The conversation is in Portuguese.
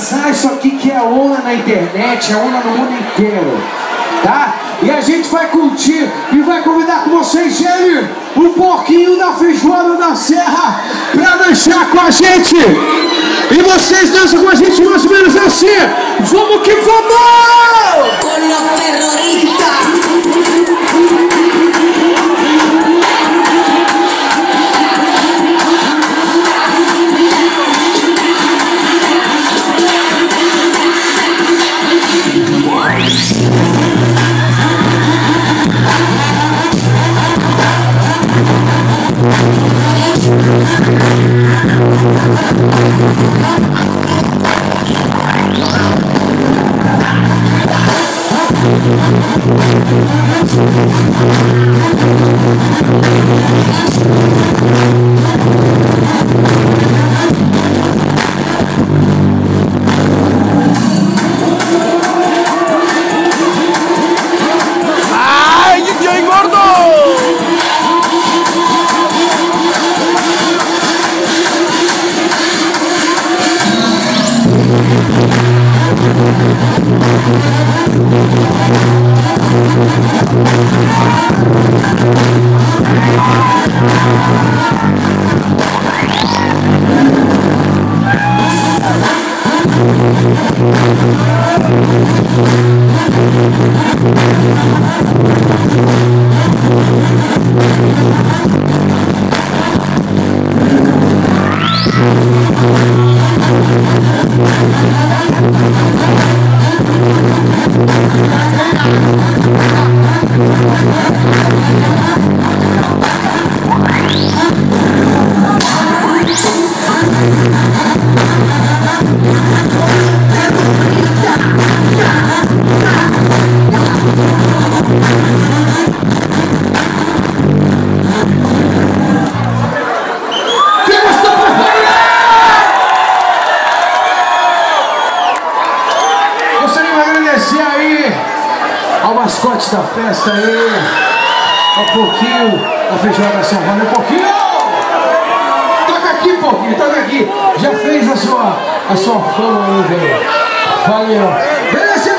lançar isso aqui que é onda na internet, é onda no mundo inteiro, tá? E a gente vai curtir e vai convidar com vocês ele, um pouquinho da Feijoada da Serra, pra dançar com a gente. E vocês dançam com a gente mais ou menos assim. Vamos que vamos! Con los terroristas. ¡Ay, DJ Gordo! Ao mascote da festa aí, um pouquinho da Feijoada da Serra, um pouquinho. Toca aqui, pouquinho, toca aqui. Já fez a sua fama aí, velho. Valeu. Beleza?